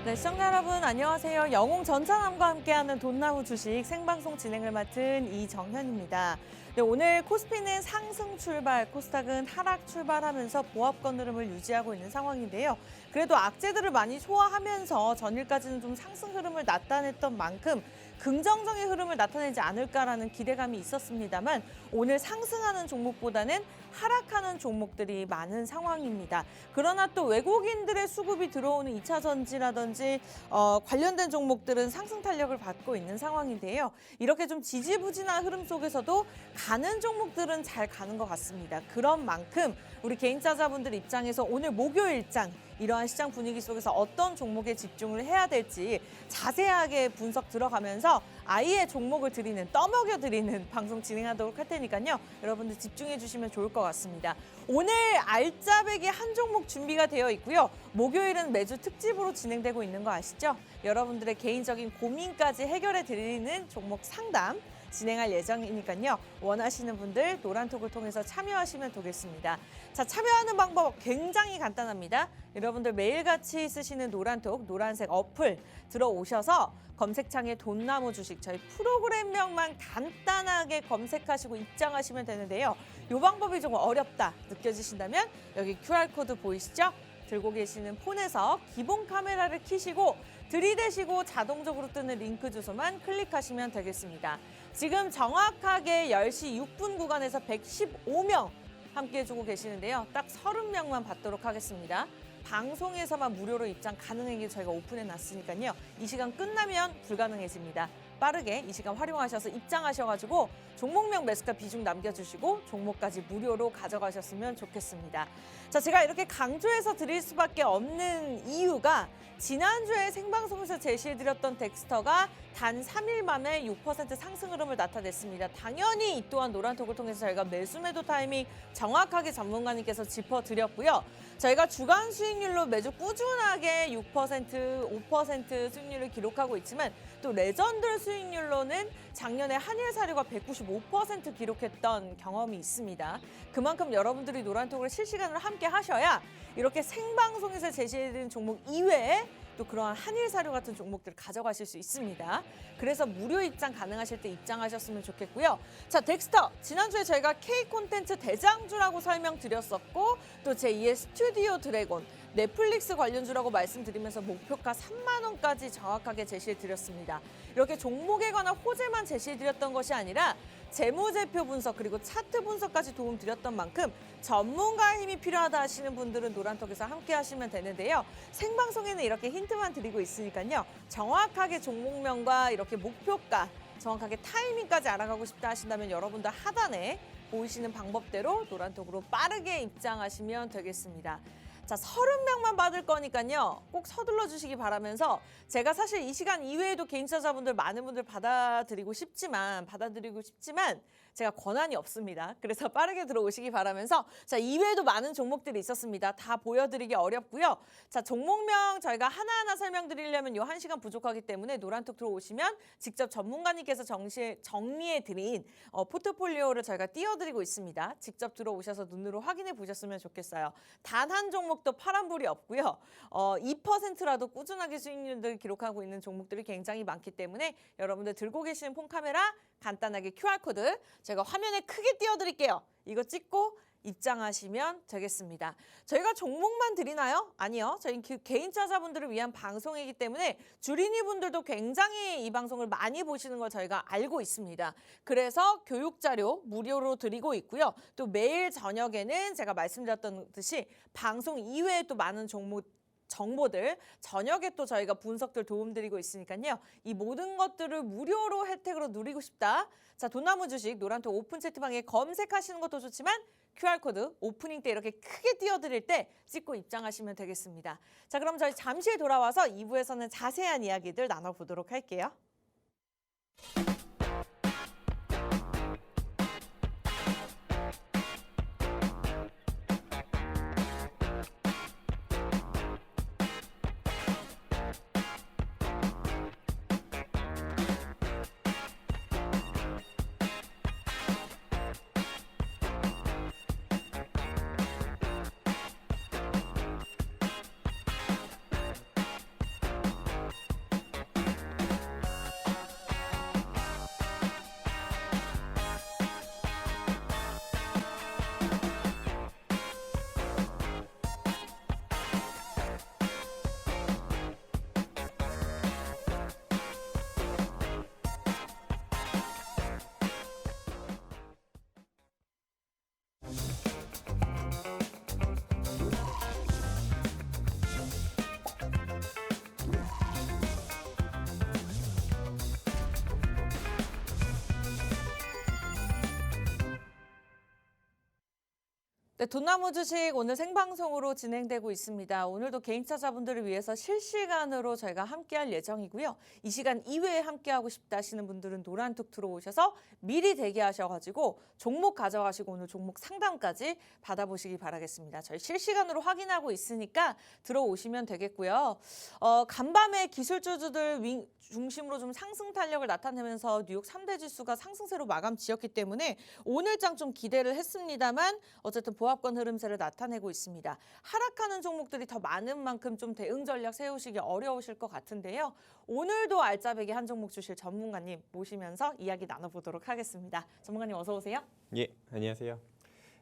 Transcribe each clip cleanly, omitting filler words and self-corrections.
네, 시청자 여러분 안녕하세요. 영웅 전찬함과 함께하는 돈나무 주식 생방송 진행을 맡은 이정현입니다. 네, 오늘 코스피는 상승 출발, 코스닥은 하락 출발하면서 보합권 흐름을 유지하고 있는 상황인데요. 그래도 악재들을 많이 소화하면서 전일까지는 좀 상승 흐름을 나타냈던 만큼 긍정적인 흐름을 나타내지 않을까라는 기대감이 있었습니다만 오늘 상승하는 종목보다는 하락하는 종목들이 많은 상황입니다. 그러나 또 외국인들의 수급이 들어오는 2차 전지라든지 관련된 종목들은 상승 탄력을 받고 있는 상황인데요. 이렇게 좀 지지부진한 흐름 속에서도 가는 종목들은 잘 가는 것 같습니다. 그런 만큼 우리 개인투자자분들 입장에서 오늘 목요일장 이러한 시장 분위기 속에서 어떤 종목에 집중을 해야 될지 자세하게 분석 들어가면서 아예 종목을 드리는, 떠먹여 드리는 방송 진행하도록 할 테니까요. 여러분들 집중해 주시면 좋을 것 같습니다. 오늘 알짜배기 한 종목 준비가 되어 있고요. 목요일은 매주 특집으로 진행되고 있는 거 아시죠? 여러분들의 개인적인 고민까지 해결해 드리는 종목 상담 진행할 예정이니까요. 원하시는 분들 노란톡을 통해서 참여하시면 되겠습니다. 자, 참여하는 방법 굉장히 간단합니다. 여러분들 매일같이 쓰시는 노란톡, 노란색 어플 들어오셔서 검색창에 돈나무 주식 저희 프로그램명만 간단하게 검색하시고 입장하시면 되는데요. 이 방법이 조금 어렵다 느껴지신다면 여기 QR코드 보이시죠? 들고 계시는 폰에서 기본 카메라를 켜시고 들이대시고 자동적으로 뜨는 링크 주소만 클릭하시면 되겠습니다. 지금 정확하게 10시 6분 구간에서 115명 함께 해주고 계시는데요. 딱 30명만 받도록 하겠습니다. 방송에서만 무료로 입장 가능하게 저희가 오픈해 놨으니까요. 이 시간 끝나면 불가능해집니다. 빠르게 이 시간 활용하셔서 입장하셔가지고 종목명 매수가 비중 남겨주시고 종목까지 무료로 가져가셨으면 좋겠습니다. 자, 제가 이렇게 강조해서 드릴 수밖에 없는 이유가 지난주에 생방송에서 제시해드렸던 덱스터가 단 3일 만에 6% 상승 흐름을 나타냈습니다. 당연히 이 또한 노란톡을 통해서 저희가 매수 매도 타이밍 정확하게 전문가님께서 짚어드렸고요. 저희가 주간 수익률로 매주 꾸준하게 6%, 5% 수익률을 기록하고 있지만 또 레전드 수익률로는 작년에 한일사료가 195% 기록했던 경험이 있습니다. 그만큼 여러분들이 노란톡을 실시간으로 함께 하셔야 이렇게 생방송에서 제시해드린 종목 이외에 또 그러한 한일사료 같은 종목들을 가져가실 수 있습니다. 그래서 무료 입장 가능하실 때 입장하셨으면 좋겠고요. 자, 덱스터 지난주에 저희가 K콘텐츠 대장주라고 설명드렸었고 또 제2의 스튜디오 드래곤 넷플릭스 관련주라고 말씀드리면서 목표가 3만 원까지 정확하게 제시해드렸습니다. 이렇게 종목에 관한 호재만 제시해드렸던 것이 아니라 재무제표 분석 그리고 차트 분석까지 도움드렸던 만큼 전문가의 힘이 필요하다 하시는 분들은 노란톡에서 함께 하시면 되는데요. 생방송에는 이렇게 힌트만 드리고 있으니까요. 정확하게 종목명과 이렇게 목표가 정확하게 타이밍까지 알아가고 싶다 하신다면 여러분들 하단에 보이시는 방법대로 노란톡으로 빠르게 입장하시면 되겠습니다. 자, 30명만 받을 거니까요. 꼭 서둘러 주시기 바라면서 제가 사실 이 시간 이외에도 개인투자자분들 많은 분들 받아드리고 싶지만 제가 권한이 없습니다. 그래서 빠르게 들어오시기 바라면서 자, 이외에도 많은 종목들이 있었습니다. 다 보여드리기 어렵고요. 자, 종목명 저희가 하나하나 설명드리려면 요 1시간 부족하기 때문에 노란톡 들어오시면 직접 전문가님께서 정리해드린 포트폴리오를 저희가 띄워드리고 있습니다. 직접 들어오셔서 눈으로 확인해 보셨으면 좋겠어요. 단 한 종목도 파란불이 없고요. 2%라도 꾸준하게 수익률을 기록하고 있는 종목들이 굉장히 많기 때문에 여러분들 들고 계시는 폰 카메라 간단하게 QR코드 제가 화면에 크게 띄워드릴게요. 이거 찍고 입장하시면 되겠습니다. 저희가 종목만 드리나요? 아니요. 저희 개인 투자자분들을 위한 방송이기 때문에 주린이 분들도 굉장히 이 방송을 많이 보시는 걸 저희가 알고 있습니다. 그래서 교육자료 무료로 드리고 있고요. 또 매일 저녁에는 제가 말씀드렸던 듯이 방송 이외에 또 많은 정보들 저녁에 또 저희가 분석들 도움드리고 있으니까요. 이 모든 것들을 무료로 혜택으로 누리고 싶다. 자, 돈나무 주식 노란톡 오픈 채팅방에 검색하시는 것도 좋지만 QR코드 오프닝 때 이렇게 크게 띄워드릴 때 찍고 입장하시면 되겠습니다. 자, 그럼 저희 잠시 돌아와서 2부에서는 자세한 이야기들 나눠보도록 할게요. 네, 돈나무 주식 오늘 생방송으로 진행되고 있습니다. 오늘도 개인투자자분들을 위해서 실시간으로 저희가 함께할 예정이고요. 이 시간 이외에 함께하고 싶다 하시는 분들은 노란톡 들어오셔서 미리 대기하셔가지고 종목 가져가시고 오늘 종목 상담까지 받아보시기 바라겠습니다. 저희 실시간으로 확인하고 있으니까 들어오시면 되겠고요. 간밤에 기술주주들 중심으로 좀 상승 탄력을 나타내면서 뉴욕 3대 지수가 상승세로 마감 지었기 때문에 오늘장 좀 기대를 했습니다만 어쨌든 보합권 흐름세를 나타내고 있습니다. 하락하는 종목들이 더 많은 만큼 좀 대응 전략 세우시기 어려우실 것 같은데요. 오늘도 알짜배기 한 종목 주실 전문가님 모시면서 이야기 나눠보도록 하겠습니다. 전문가님 어서 오세요. 예, 안녕하세요.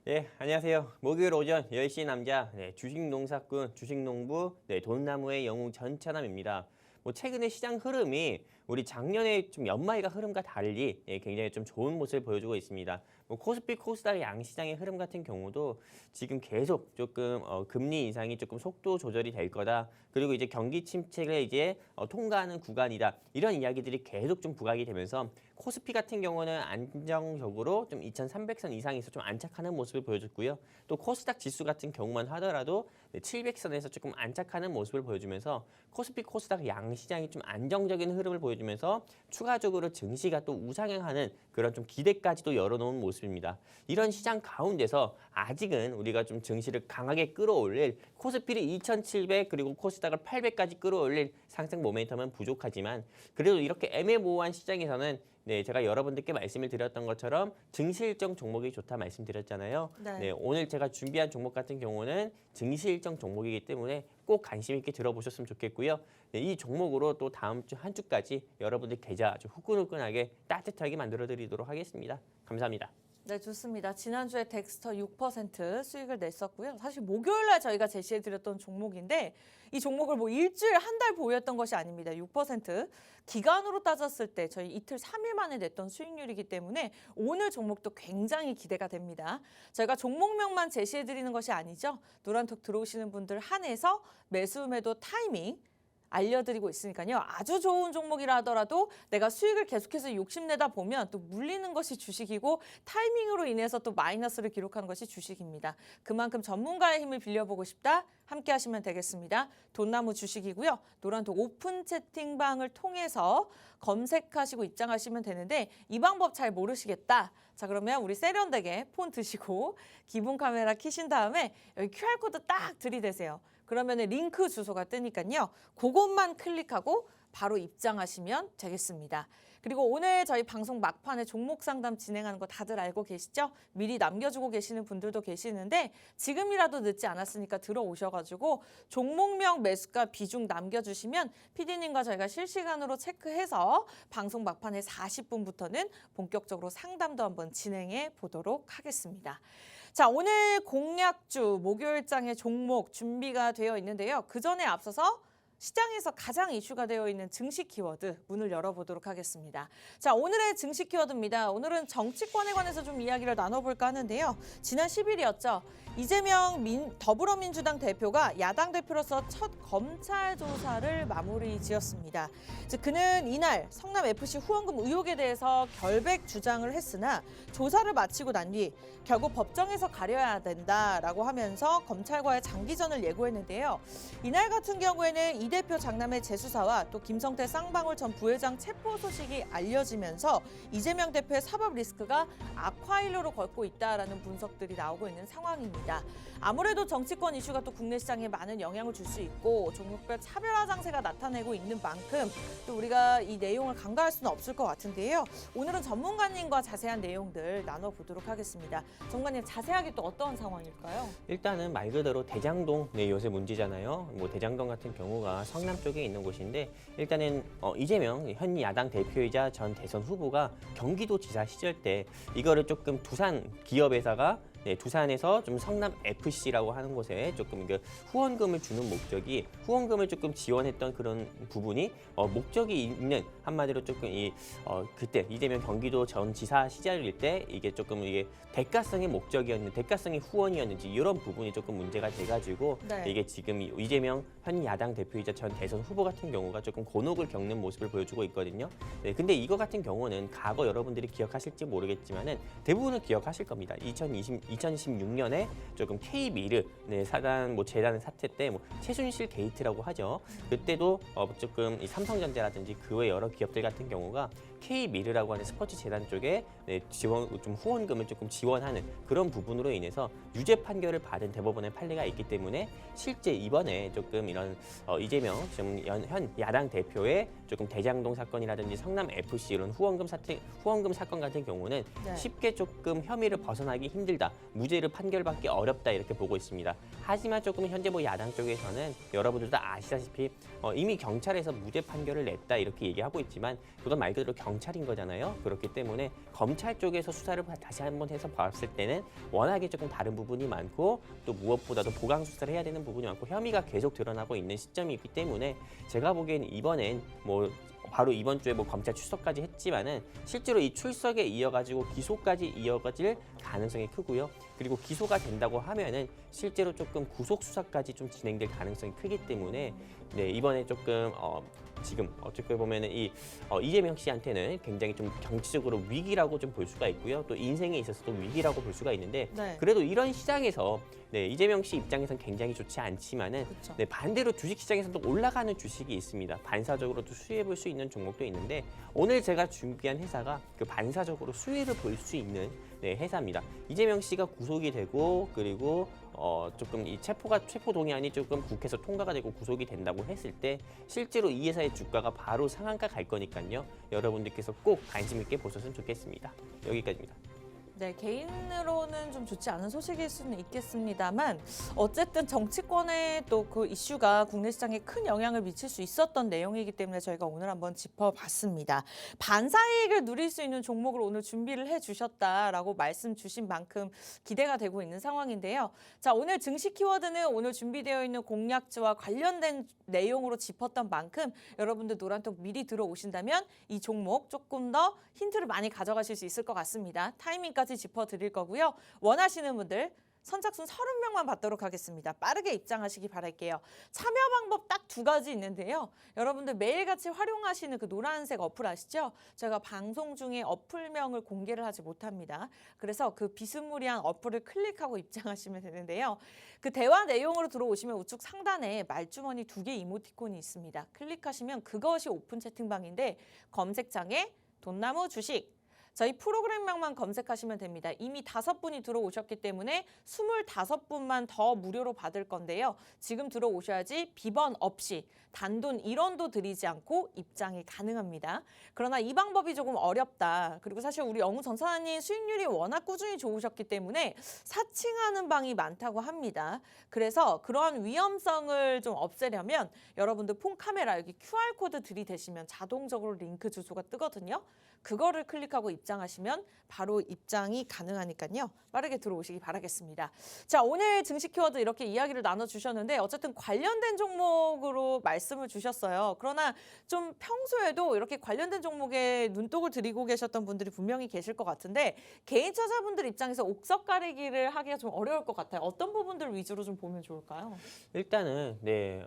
예, 안녕하세요. 목요일 오전 10시 남자 주식농사꾼, 주식농부 돈나무의 영웅 전찬남입니다. 최근에 시장 흐름이 우리 작년에 좀 연말과 흐름과 달리 굉장히 좀 좋은 모습을 보여주고 있습니다. 코스피, 코스닥 양시장의 흐름 같은 경우도 지금 계속 조금 금리 인상이 조금 속도 조절이 될 거다. 그리고 이제 경기 침체를 이제 통과하는 구간이다. 이런 이야기들이 계속 좀 부각이 되면서 코스피 같은 경우는 안정적으로 좀 2,300선 이상에서 좀 안착하는 모습을 보여줬고요. 또 코스닥 지수 같은 경우만 하더라도 700선에서 조금 안착하는 모습을 보여주면서 코스피, 코스닥 양시장이 좀 안정적인 흐름을 보여주면서 추가적으로 증시가 또 우상향하는 그런 좀 기대까지도 열어놓은 모습입니다. 이런 시장 가운데서 아직은 우리가 좀 증시를 강하게 끌어올릴 코스피를 2,700 그리고 코스닥을 800까지 끌어올릴 상승 모멘텀은 부족하지만 그래도 이렇게 애매모호한 시장에서는 제가 여러분들께 말씀을 드렸던 것처럼 증시 일정 종목이 좋다 말씀드렸잖아요. 오늘 제가 준비한 종목 같은 경우는 증시 일정 종목이기 때문에 꼭 관심 있게 들어보셨으면 좋겠고요. 이 종목으로 또 다음 주 한 주까지 여러분들 계좌 아주 후끈후끈하게 따뜻하게 만들어드리도록 하겠습니다. 감사합니다. 네, 좋습니다. 지난주에 덱스터 6% 수익을 냈었고요. 사실 목요일날 저희가 제시해드렸던 종목인데 이 종목을 뭐 일주일, 한 달 보유했던 것이 아닙니다. 6% 기간으로 따졌을 때 저희 이틀, 3일 만에 냈던 수익률이기 때문에 오늘 종목도 굉장히 기대가 됩니다. 저희가 종목명만 제시해드리는 것이 아니죠. 노란톡 들어오시는 분들 한해서 매수, 매도 타이밍 알려드리고 있으니까요. 아주 좋은 종목이라 하더라도 내가 수익을 계속해서 욕심내다 보면 또 물리는 것이 주식이고 타이밍으로 인해서 또 마이너스를 기록하는 것이 주식입니다. 그만큼 전문가의 힘을 빌려보고 싶다? 함께 하시면 되겠습니다. 돈나무 주식이고요. 노란톡 오픈 채팅방을 통해서 검색하시고 입장하시면 되는데 이 방법 잘 모르시겠다. 자, 그러면 우리 세련되게 폰 드시고 기본 카메라 켜신 다음에 여기 QR코드 딱 들이대세요. 그러면 링크 주소가 뜨니까요. 그것만 클릭하고 바로 입장하시면 되겠습니다. 그리고 오늘 저희 방송 막판에 종목 상담 진행하는 거 다들 알고 계시죠? 미리 남겨주고 계시는 분들도 계시는데 지금이라도 늦지 않았으니까 들어오셔가지고 종목명, 매수가, 비중 남겨주시면 PD님과 저희가 실시간으로 체크해서 방송 막판에 40분부터는 본격적으로 상담도 한번 진행해 보도록 하겠습니다. 자, 오늘 공략주 목요일장의 종목 준비가 되어 있는데요. 그 전에 앞서서 시장에서 가장 이슈가 되어 있는 증시 키워드 문을 열어보도록 하겠습니다. 자, 오늘의 증시 키워드입니다. 오늘은 정치권에 관해서 좀 이야기를 나눠볼까 하는데요. 지난 10일이었죠. 이재명 더불어민주당 대표가 야당 대표로서 첫 검찰 조사를 마무리 지었습니다. 즉, 그는 이날 성남FC 후원금 의혹에 대해서 결백 주장을 했으나 조사를 마치고 난 뒤 결국 법정에서 가려야 된다라고 하면서 검찰과의 장기전을 예고했는데요. 이날 같은 경우에는 이 대표 장남의 재수사와 또 김성태 쌍방울 전 부회장 체포 소식이 알려지면서 이재명 대표의 사법 리스크가 악화일로로 걷고 있다라는 분석들이 나오고 있는 상황입니다. 아무래도 정치권 이슈가 또 국내 시장에 많은 영향을 줄 수 있고 종목별 차별화 장세가 나타내고 있는 만큼 또 우리가 이 내용을 간과할 수는 없을 것 같은데요. 오늘은 전문가님과 자세한 내용들 나눠보도록 하겠습니다. 전문가님, 자세하게 또 어떤 상황일까요? 일단은 말 그대로 대장동 요새 문제잖아요. 대장동 같은 경우가 성남 쪽에 있는 곳인데 일단은 이재명 현 야당 대표이자 전 대선 후보가 경기도지사 시절 때 이거를 조금 두산 기업회사가 두산에서 좀 성남 FC라고 하는 곳에 조금 후원금을 주는 목적이 후원금을 조금 지원했던 그런 부분이 목적이 있는 한마디로 조금 그때 이재명 경기도 전 지사 시절일 때 이게 조금 대가성의 목적이었는지 대가성의 후원이었는지 이런 부분이 조금 문제가 돼가지고 이게 지금 이재명 현 야당 대표이자 전 대선 후보 같은 경우가 조금 곤혹을 겪는 모습을 보여주고 있거든요. 근데 이거 같은 경우는 과거 여러분들이 기억하실지 모르겠지만은 대부분은 기억하실 겁니다. 2020 2016년에 조금 K미르 사단 재단 사태 때 최순실 게이트라고 하죠. 그때도 조금 이 삼성전자라든지 그 외 여러 기업들 같은 경우가 K미르라고 하는 스포츠 재단 쪽에 지원 좀 후원금을 조금 지원하는 그런 부분으로 인해서 유죄 판결을 받은 대법원의 판례가 있기 때문에 실제 이번에 조금 이런 이재명 지금 현 야당 대표의 조금 대장동 사건이라든지 성남 FC 이런 후원금 사건 같은 경우는 네. 쉽게 조금 혐의를 벗어나기 힘들다, 무죄를 판결받기 어렵다 이렇게 보고 있습니다. 하지만 조금 현재 야당 쪽에서는 여러분들도 아시다시피 이미 경찰에서 무죄 판결을 냈다 이렇게 얘기하고 있지만 그건 말 그대로 경찰인 거잖아요. 그렇기 때문에 검찰 쪽에서 수사를 다시 한번 해서 봤을 때는 워낙에 조금 다른 부분이 많고 또 무엇보다도 보강 수사를 해야 되는 부분이 많고 혐의가 계속 드러나고 있는 시점이기 때문에 제가 보기에는 이번엔 바로 이번 주에 검찰 출석까지 했지만은 실제로 이 출석에 이어가지고 기소까지 이어가질 가능성이 크고요. 그리고 기소가 된다고 하면은 실제로 조금 구속 수사까지 좀 진행될 가능성이 크기 때문에 이번에 조금 지금 어떻게 보면은 이재명 씨한테는 굉장히 좀 정치적으로 위기라고 좀 볼 수가 있고요. 또 인생에 있어서도 위기라고 볼 수가 있는데 네. 그래도 이런 시장에서 이재명 씨 입장에서는 굉장히 좋지 않지만은 그쵸. 반대로 주식 시장에서도 올라가는 주식이 있습니다. 반사적으로도 수혜해 볼 수 있는 종목도 있는데 오늘 제가 준비한 회사가 그 반사적으로 수혜를 볼 수 있는 회사입니다. 이재명 씨가 구속이 되고 그리고 조금 이 체포 동의안이 조금 국회에서 통과가 되고 구속이 된다고 했을 때 실제로 이 회사의 주가가 바로 상한가 갈 거니까요. 여러분들께서 꼭 관심 있게 보셨으면 좋겠습니다. 여기까지입니다. 네, 개인으로는 좀 좋지 않은 소식일 수는 있겠습니다만 어쨌든 정치권의 또 그 이슈가 국내 시장에 큰 영향을 미칠 수 있었던 내용이기 때문에 저희가 오늘 한번 짚어봤습니다. 반사이익을 누릴 수 있는 종목을 오늘 준비를 해주셨다라고 말씀 주신 만큼 기대가 되고 있는 상황인데요. 자, 오늘 증시 키워드는 오늘 준비되어 있는 공략지와 관련된 내용으로 짚었던 만큼 여러분들 노란톡 미리 들어오신다면 이 종목 조금 더 힌트를 많이 가져가실 수 있을 것 같습니다. 타이밍까지 짚어드릴 거고요. 원하시는 분들 선착순 30명만 받도록 하겠습니다. 빠르게 입장하시기 바랄게요. 참여 방법 딱 2가지 있는데요. 여러분들 매일같이 활용하시는 그 노란색 어플 아시죠? 제가 방송 중에 어플명을 공개를 하지 못합니다. 그래서 그 비스무리한 어플을 클릭하고 입장하시면 되는데요. 그 대화 내용으로 들어오시면 우측 상단에 말주머니 2개 이모티콘이 있습니다. 클릭하시면 그것이 오픈 채팅방인데 검색창에 돈나무 주식 저희 프로그램명만 검색하시면 됩니다. 이미 5분이 들어오셨기 때문에 25분만 더 무료로 받을 건데요. 지금 들어오셔야지 비번 없이 단돈 1원도 들이지 않고 입장이 가능합니다. 그러나 이 방법이 조금 어렵다. 그리고 사실 우리 영우 전사님 수익률이 워낙 꾸준히 좋으셨기 때문에 사칭하는 방이 많다고 합니다. 그래서 그러한 위험성을 좀 없애려면 여러분들 폰 카메라 여기 QR코드 들이대시면 자동적으로 링크 주소가 뜨거든요. 그거를 클릭하고 입장하시면 바로 입장이 가능하니까요. 빠르게 들어오시기 바라겠습니다. 자, 오늘 증시 키워드 이렇게 이야기를 나눠주셨는데 어쨌든 관련된 종목으로 말씀을 주셨어요. 그러나 좀 평소에도 이렇게 관련된 종목에 눈독을 들이고 계셨던 분들이 분명히 계실 것 같은데 개인 투자자분들 입장에서 옥석 가리기를 하기가 좀 어려울 것 같아요. 어떤 부분들 위주로 좀 보면 좋을까요? 일단은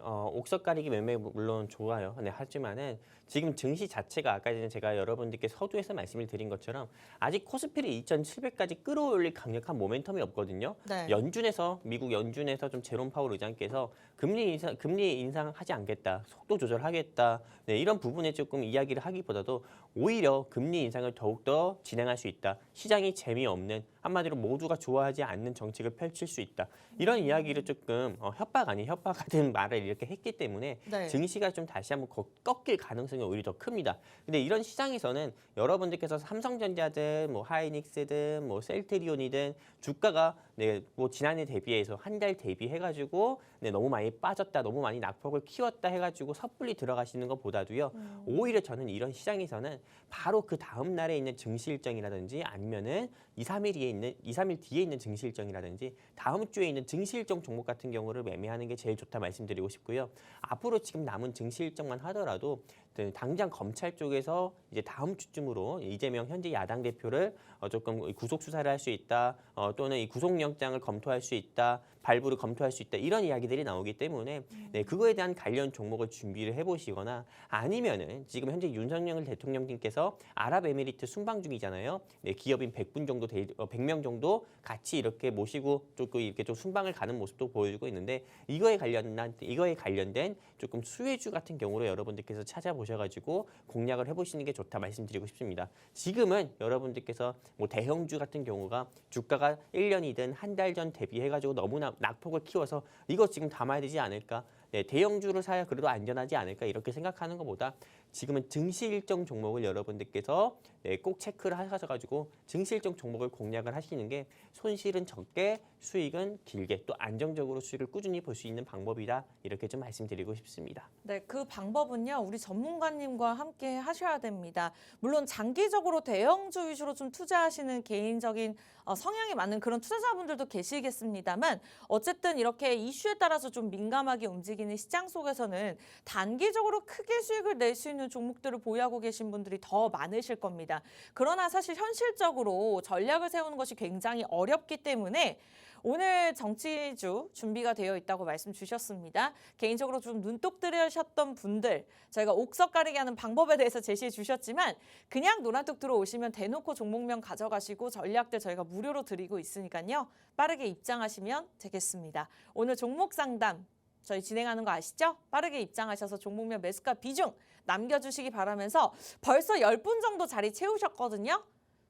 옥석 가리기 매매 물론 좋아요. 하지만은 지금 증시 자체가 아까 전에 제가 여러분들께 서두에서 말씀을 드린 것처럼 아직 코스피를 2,700까지 끌어올릴 강력한 모멘텀이 없거든요. 네. 미국 연준에서 좀 제롬 파월 의장께서 금리 인상하지 않겠다, 속도 조절하겠다 이런 부분에 조금 이야기를 하기보다도 오히려 금리 인상을 더욱더 진행할 수 있다. 시장이 재미없는 한마디로 모두가 좋아하지 않는 정책을 펼칠 수 있다. 이런 이야기를 조금 협박 아닌 협박 같은 말을 이렇게 했기 때문에 네. 증시가 좀 다시 한번 꺾일 가능성이 오히려 더 큽니다. 근데 이런 시장에서는 여러분들께서 삼성전자든 하이닉스든 셀트리온이든 주가가 지난해 대비해서 한 달 대비해가지고 너무 많이 빠졌다, 너무 많이 낙폭을 키웠다 해가지고 섣불리 들어가시는 것보다도요. 오히려 저는 이런 시장에서는 바로 그 다음 날에 있는 증시 일정이라든지 아니면은 2, 3일 뒤에 있는 증시 일정이라든지 다음 주에 있는 증시 일정 종목 같은 경우를 매매하는 게 제일 좋다 말씀드리고 싶고요. 앞으로 지금 남은 증시 일정만 하더라도 당장 검찰 쪽에서 이제 다음 주쯤으로 이재명 현재 야당 대표를 조금 구속 수사를 할 수 있다, 또는 이 구속영장을 검토할 수 있다, 발부를 검토할 수 있다 이런 이야기들이 나오기 때문에 그거에 대한 관련 종목을 준비를 해보시거나 아니면은 지금 현재 윤석열 대통령님께서 아랍에미리트 순방 중이잖아요. 기업인 100명 100명 정도 같이 이렇게 모시고 조금 이렇게 좀 순방을 가는 모습도 보여주고 있는데 이거에 관련된 조금 수혜주 같은 경우로 여러분들께서 찾아보셔가지고 공략을 해보시는 게 좋다 말씀드리고 싶습니다. 지금은 여러분들께서 뭐 대형주 같은 경우가 주가가 1년이든 한 달 전 대비해가지고 너무나 낙폭을 키워서 이거 지금 담아야 되지 않을까? 네, 대형주를 사야 그래도 안전하지 않을까 이렇게 생각하는 것보다 지금은 증시 일정 종목을 여러분들께서 꼭 체크를 하셔가지고 증시 일정 종목을 공략을 하시는 게 손실은 적게 수익은 길게 또 안정적으로 수익을 꾸준히 볼 수 있는 방법이다 이렇게 좀 말씀드리고 싶습니다. 네, 그 방법은요. 우리 전문가님과 함께 하셔야 됩니다. 물론 장기적으로 대형주 위주로 좀 투자하시는 개인적인 성향이 맞는 그런 투자자분들도 계시겠습니다만 어쨌든 이렇게 이슈에 따라서 좀 민감하게 움직이는 시장 속에서는 단기적으로 크게 수익을 낼 수 있는 종목들을 보유하고 계신 분들이 더 많으실 겁니다. 그러나 사실 현실적으로 전략을 세우는 것이 굉장히 어렵기 때문에 오늘 정치주 준비가 되어 있다고 말씀 주셨습니다. 개인적으로 좀 눈독 들으셨던 분들 저희가 옥석 가리기 하는 방법에 대해서 제시해 주셨지만 그냥 노란톡 들어오시면 대놓고 종목명 가져가시고 전략들 저희가 무료로 드리고 있으니까요. 빠르게 입장하시면 되겠습니다. 오늘 종목 상담 저희 진행하는 거 아시죠? 빠르게 입장하셔서 종목명 매수가 비중 남겨주시기 바라면서 벌써 10분 정도 자리 채우셨거든요.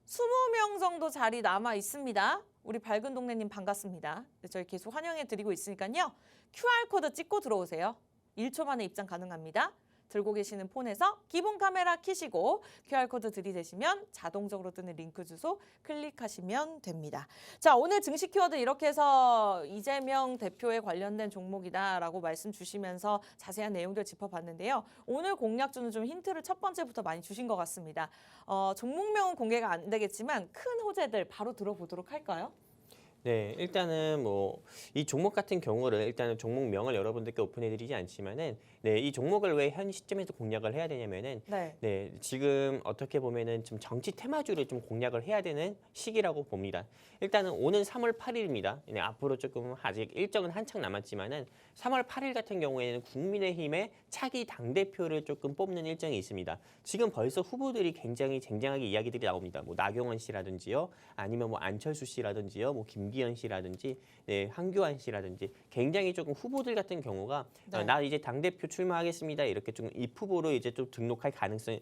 20명 정도 자리 남아 있습니다. 우리 밝은 동네님 반갑습니다. 네, 저희 계속 환영해 드리고 있으니까요. QR코드 찍고 들어오세요. 1초 만에 입장 가능합니다. 들고 계시는 폰에서 기본 카메라 켜시고 QR코드 들이대시면 자동적으로 뜨는 링크 주소 클릭하시면 됩니다. 자, 오늘 증시 키워드 이렇게 해서 이재명 대표에 관련된 종목이다라고 말씀 주시면서 자세한 내용들 짚어봤는데요. 오늘 공략주는 좀 힌트를 첫 번째부터 많이 주신 것 같습니다. 종목명은 공개가 안 되겠지만 큰 호재들 바로 들어보도록 할까요? 네, 일단은 뭐 이 종목 같은 경우를 일단은 종목명을 여러분들께 오픈해드리지 않지만은 네, 이 종목을 왜 현 시점에서 공략을 해야 되냐면은 네, 지금 어떻게 보면은 좀 정치 테마주를 좀 공략을 해야 되는 시기라고 봅니다. 일단은 오는 3월 8일입니다. 네, 앞으로 조금 아직 일정은 한창 남았지만은 3월 8일 같은 경우에는 국민의힘의 차기 당대표를 조금 뽑는 일정이 있습니다. 지금 벌써 후보들이 굉장히 쟁쟁하게 이야기들이 나옵니다. 뭐 나경원 씨라든지요, 아니면 뭐 안철수 씨라든지요, 뭐 김기현 씨라든지, 네, 한교안 씨라든지 굉장히 조금 후보들 같은 경우가 나 이제 당대표 출마하겠습니다. 이렇게 좀 입후보로 이제 좀 등록할 가능성이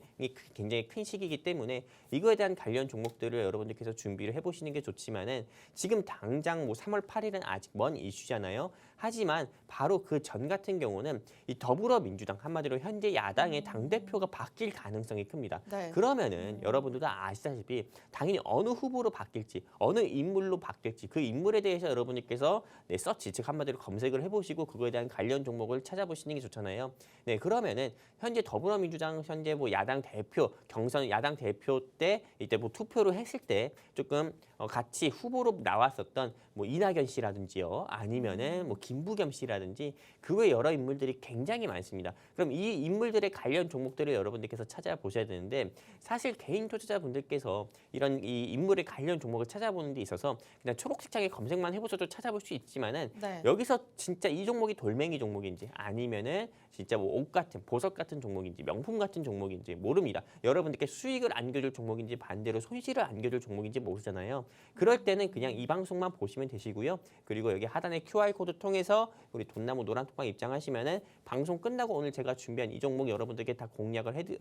굉장히 큰 시기이기 때문에 이거에 대한 관련 종목들을 여러분들께서 준비를 해보시는 게 좋지만은 지금 당장 뭐 3월 8일은 아직 먼 이슈잖아요. 하지만 바로 그 전 같은 경우는 이 더불어민주당 한마디로 현재 야당의 당대표가 바뀔 가능성이 큽니다. 네. 그러면은 여러분들도 아시다시피 당연히 어느 후보로 바뀔지 어느 인물로 바뀔지 그 인물에 대해서 여러분들께서 네, 서치 즉 한마디로 검색을 해보시고 그거에 대한 관련 종목을 찾아보시는 게 좋잖아요. 네, 그러면은 현재 더불어민주당 현재 뭐 야당 대표 경선 야당 대표 때 이때 뭐 투표를 했을 때 조금 같이 후보로 나왔었던 뭐 이낙연 씨라든지요 아니면은 뭐 김부겸 씨라든지 그 외 여러 인물들이 굉장히 많습니다. 그럼 이 인물들의 관련 종목들을 여러분들께서 찾아보셔야 되는데 사실 개인 투자자분들께서 이런 이 인물의 관련 종목을 찾아보는 데 있어서 그냥 초록색 창에 검색만 해보셔도 찾아볼 수 있지만은 여기서 진짜 이 종목이 돌멩이 종목인지 아니면은 진짜 뭐 옷 같은 보석 같은 종목인지 명품 같은 종목인지 모릅니다. 여러분들께 수익을 안겨줄 종목인지 반대로 손실을 안겨줄 종목인지 모르잖아요. 그럴 때는 그냥 이 방송만 보시면 되시고요. 그리고 여기 하단에 QR코드 통해서 우리 돈나무 노란톡방 입장하시면은 방송 끝나고 오늘 제가 준비한 이 종목 여러분들께 다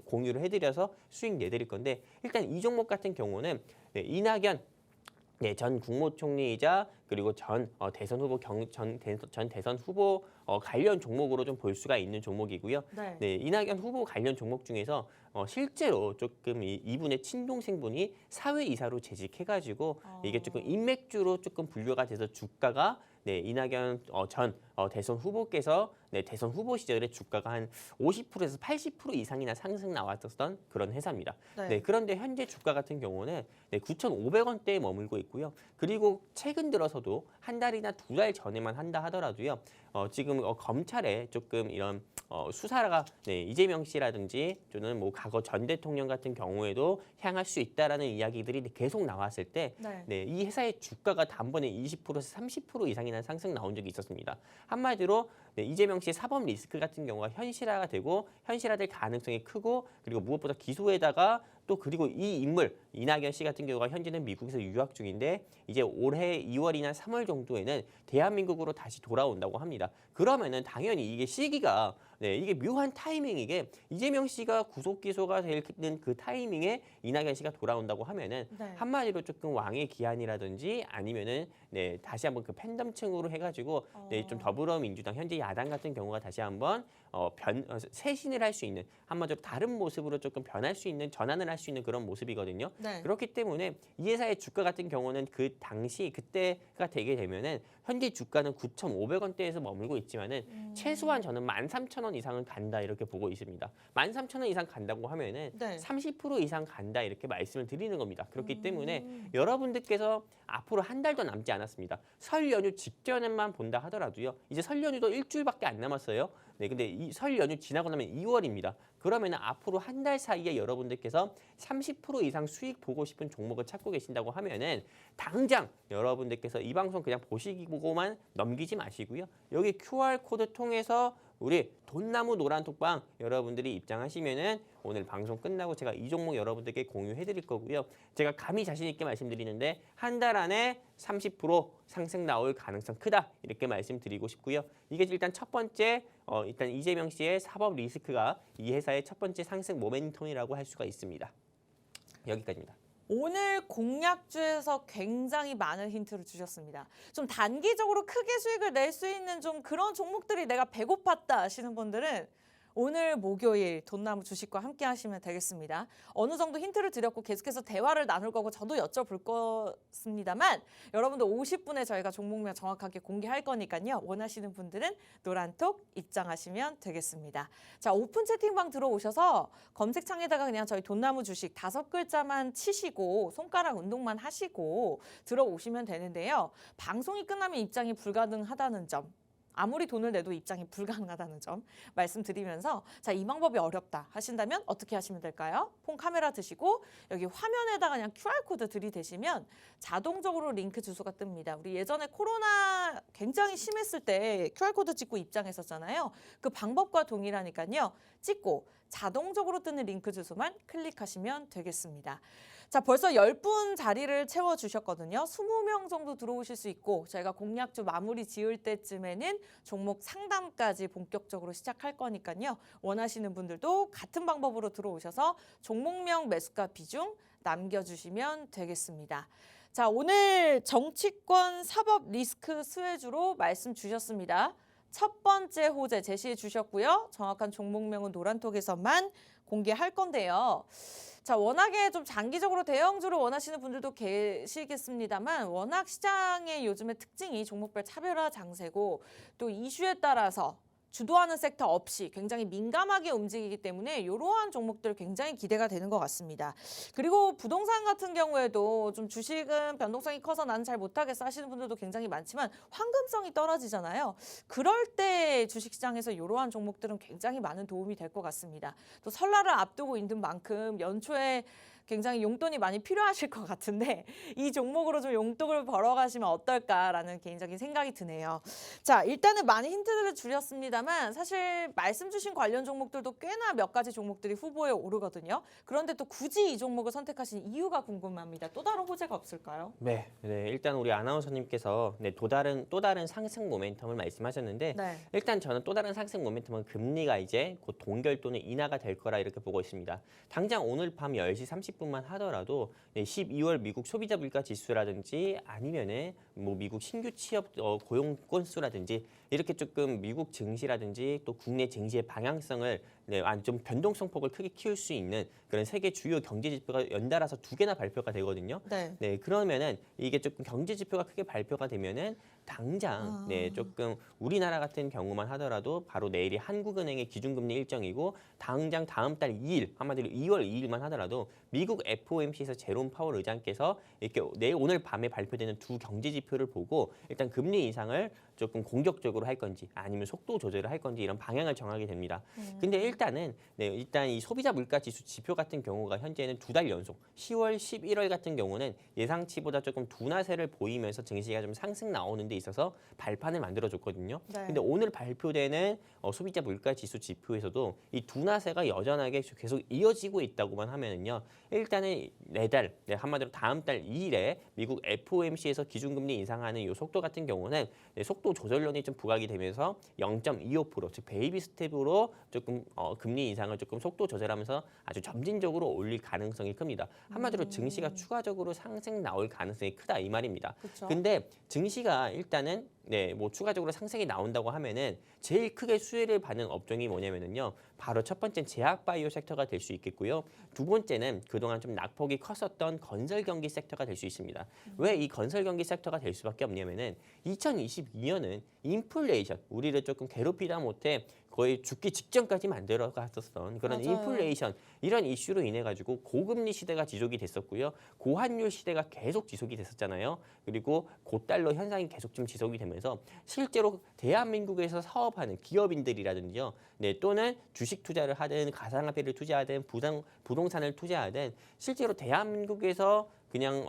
공유를 해드려서 수익 내드릴 건데 일단 이 종목 같은 경우는 네, 이낙연 네, 전 국무총리이자 그리고 전 대선 후보 전 대선 후보 관련 종목으로 좀 볼 수가 있는 종목이고요. 네, 이낙연 후보 관련 종목 중에서 실제로 조금 이분의 친동생분이 사회이사로 재직해가지고 이게 조금 인맥주로 조금 분류가 돼서 주가가 네, 이낙연 전 대선 후보께서 네, 대선 후보 시절에 주가가 한 50%에서 80% 이상이나 상승 나왔었던 그런 회사입니다. 네, 그런데 현재 주가 같은 경우는 네, 9,500원대에 머물고 있고요. 그리고 최근 들어서도 한 달이나 두 달 전에만 한다 하더라도요. 지금 검찰에 조금 이런 수사가 네, 이재명 씨라든지 또는 뭐 과거 전 대통령 같은 경우에도 향할 수 있다라는 이야기들이 계속 나왔을 때 네, 이 회사의 주가가 단번에 20%에서 30% 이상이나 상승 나온 적이 있었습니다. 한마디로 네, 이재명 씨의 사법 리스크 같은 경우가 현실화가 되고 현실화될 가능성이 크고 그리고 무엇보다 기소에다가 또 그리고 이 인물 이낙연 씨 같은 경우가 현재는 미국에서 유학 중인데 이제 올해 2월이나 3월 정도에는 대한민국으로 다시 돌아온다고 합니다. 그러면은 당연히 이게 시기가 이게 묘한 타이밍이게 이재명 씨가 구속 기소가 되는 그 타이밍에 이낙연 씨가 돌아온다고 하면은 네. 한마디로 조금 왕의 기한이라든지 아니면은 다시 한번 그 팬덤층으로 해가지고 좀 더불어민주당 현재 야당 같은 경우가 다시 한번 쇄신을 할 수 있는 한마디로 다른 모습으로 조금 변할 수 있는 전환을 할 수 있는 그런 모습이거든요. 네. 그렇기 때문에 이 회사의 주가 같은 경우는 그 당시 그때가 되게 되면은 현재 주가는 9,500원대에서 머물고 있지만은 최소한 저는 13,000원 이상은 간다 이렇게 보고 있습니다. 13,000원 이상 간다고 하면은 네. 30% 이상 간다 이렇게 말씀을 드리는 겁니다. 그렇기 때문에 여러분들께서 앞으로 한 달도 남지 않았습니다. 설 연휴 직전에만 본다 하더라도요. 이제 설 연휴도 일주일밖에 안 남았어요. 근데 이 설 연휴 지나고 나면 2월입니다. 그러면 앞으로 한 달 사이에 여러분들께서 30% 이상 수익 보고 싶은 종목을 찾고 계신다고 하면은 당장 여러분들께서 이 방송 그냥 보시고만 넘기지 마시고요. 여기 QR코드 통해서 우리 돈나무 노란톡방 여러분들이 입장하시면은 오늘 방송 끝나고 제가 이 종목 여러분들께 공유해 드릴 거고요. 제가 감히 자신 있게 말씀드리는데 한 달 안에 30% 상승 나올 가능성 크다 이렇게 말씀드리고 싶고요. 이게 일단 첫 번째 일단 이재명 씨의 사법 리스크가 이 회사의 첫 번째 상승 모멘텀이라고 할 수가 있습니다. 여기까지입니다. 오늘 공약주에서 굉장히 많은 힌트를 주셨습니다. 좀 단기적으로 크게 수익을 낼 수 있는 좀 그런 종목들이 내가 배고팠다 하시는 분들은 오늘 목요일 돈나무 주식과 함께 하시면 되겠습니다. 어느 정도 힌트를 드렸고 계속해서 대화를 나눌 거고 저도 여쭤볼 것입니다만 여러분들 50분에 저희가 종목명 정확하게 공개할 거니까요. 원하시는 분들은 노란톡 입장하시면 되겠습니다. 자, 오픈 채팅방 들어오셔서 검색창에다가 그냥 저희 돈나무 주식 5글자만 치시고 손가락 운동만 하시고 들어오시면 되는데요. 방송이 끝나면 입장이 불가능하다는 점. 아무리 돈을 내도 입장이 불가능하다는 점 말씀드리면서 자, 이 방법이 어렵다 하신다면 어떻게 하시면 될까요? 폰 카메라 드시고 여기 화면에다가 그냥 QR코드 들이대시면 자동적으로 링크 주소가 뜹니다. 우리 예전에 코로나 굉장히 심했을 때 QR코드 찍고 입장했었잖아요. 그 방법과 동일하니까요. 찍고 자동적으로 뜨는 링크 주소만 클릭하시면 되겠습니다. 자, 벌써 10분 자리를 채워주셨거든요. 20명 정도 들어오실 수 있고 저희가 공약주 마무리 지을 때쯤에는 종목 상담까지 본격적으로 시작할 거니까요. 원하시는 분들도 같은 방법으로 들어오셔서 종목명 매수가 비중 남겨주시면 되겠습니다. 자, 오늘 정치권 사법 리스크 수혜주로 말씀 주셨습니다. 첫 번째 호재 제시해 주셨고요. 정확한 종목명은 노란톡에서만 공개할 건데요. 자, 워낙에 좀 장기적으로 대형주를 원하시는 분들도 계시겠습니다만 워낙 시장의 요즘의 특징이 종목별 차별화 장세고 또 이슈에 따라서 주도하는 섹터 없이 굉장히 민감하게 움직이기 때문에 이러한 종목들 굉장히 기대가 되는 것 같습니다. 그리고 부동산 같은 경우에도 좀 주식은 변동성이 커서 나는 잘 못하겠어 하시는 분들도 굉장히 많지만 황금성이 떨어지잖아요. 그럴 때 주식시장에서 이러한 종목들은 굉장히 많은 도움이 될 것 같습니다. 또 설날을 앞두고 있는 만큼 연초에 굉장히 용돈이 많이 필요하실 것 같은데 이 종목으로 좀 용돈을 벌어가시면 어떨까라는 개인적인 생각이 드네요. 자, 일단은 많은 힌트들을 주셨습니다만 사실 말씀 주신 관련 종목들도 꽤나 몇 가지 종목들이 후보에 오르거든요. 그런데 또 굳이 이 종목을 선택하신 이유가 궁금합니다. 또 다른 호재가 없을까요? 네, 일단 우리 아나운서님께서 또 다른 상승 모멘텀을 말씀하셨는데 네. 일단 저는 또 다른 상승 모멘텀은 금리가 이제 곧 동결 또는 인하가 될 거라 이렇게 보고 있습니다. 당장 오늘 밤 10시 30분만 하더라도 12월 미국 소비자 물가 지수라든지 아니면은 뭐 미국 신규 취업 고용 건수라든지 이렇게 조금 미국 증시라든지 또 국내 증시의 방향성을 좀 변동성 폭을 크게 키울 수 있는 그런 세계 주요 경제 지표가 연달아서 2개나 발표가 되거든요. 네. 그러면은 이게 조금 경제 지표가 크게 발표가 되면은 당장 조금 우리나라 같은 경우만 하더라도 바로 내일이 한국은행의 기준금리 일정이고 당장 다음 달 2일 한마디로 2월 2일만 하더라도 미국 FOMC에서 제롬 파월 의장께서 이렇게 오늘 밤에 발표되는 두 경제 지표를 보고 일단 금리 인상을 조금 공격적으로 할 건지 아니면 속도 조절을 할 건지 이런 방향을 정하게 됩니다. 근데 일단 이 소비자 물가 지수 지표 같은 경우가 현재는 2달 연속 10월, 11월 같은 경우는 예상치보다 조금 둔화세를 보이면서 증시가 좀 상승 나오는 데 있어서 발판을 만들어줬거든요. 네. 근데 오늘 발표되는 소비자 물가 지수 지표에서도 이 둔화세가 여전하게 계속 이어지고 있다고만 하면은요. 일단은 내달, 한마디로 다음 달 2일에 미국 FOMC에서 기준금리 인상하는 이 속도 같은 경우는 속도 조절론이 좀 부각이 되면서 0.25%, 즉 베이비 스텝으로 조금 금리 인상을 조금 속도 조절하면서 아주 점진적으로 올릴 가능성이 큽니다. 한마디로 증시가 추가적으로 상승 나올 가능성이 크다 이 말입니다. 그쵸. 근데 증시가 일단은 뭐 추가적으로 상승이 나온다고 하면은 제일 크게 수혜를 받는 업종이 뭐냐면은요. 바로 첫 번째는 제약 바이오 섹터가 될 수 있겠고요. 두 번째는 그동안 좀 낙폭이 컸었던 건설 경기 섹터가 될 수 있습니다. 왜 이 건설 경기 섹터가 될 수밖에 없냐면은 2022년은 인플레이션, 우리를 조금 괴롭히다 못해 거의 죽기 직전까지 만들어 갔었던 그런 맞아요. 인플레이션 이런 이슈로 인해 가지고 고금리 시대가 지속이 됐었고요. 고환율 시대가 계속 지속이 됐었잖아요. 그리고 고달러 현상이 계속 좀 지속이 되면서 실제로 대한민국에서 사업하는 기업인들이라든지요. 또는 주식 투자를 하든 가상화폐를 투자하든 부동산을 투자하든 실제로 대한민국에서 그냥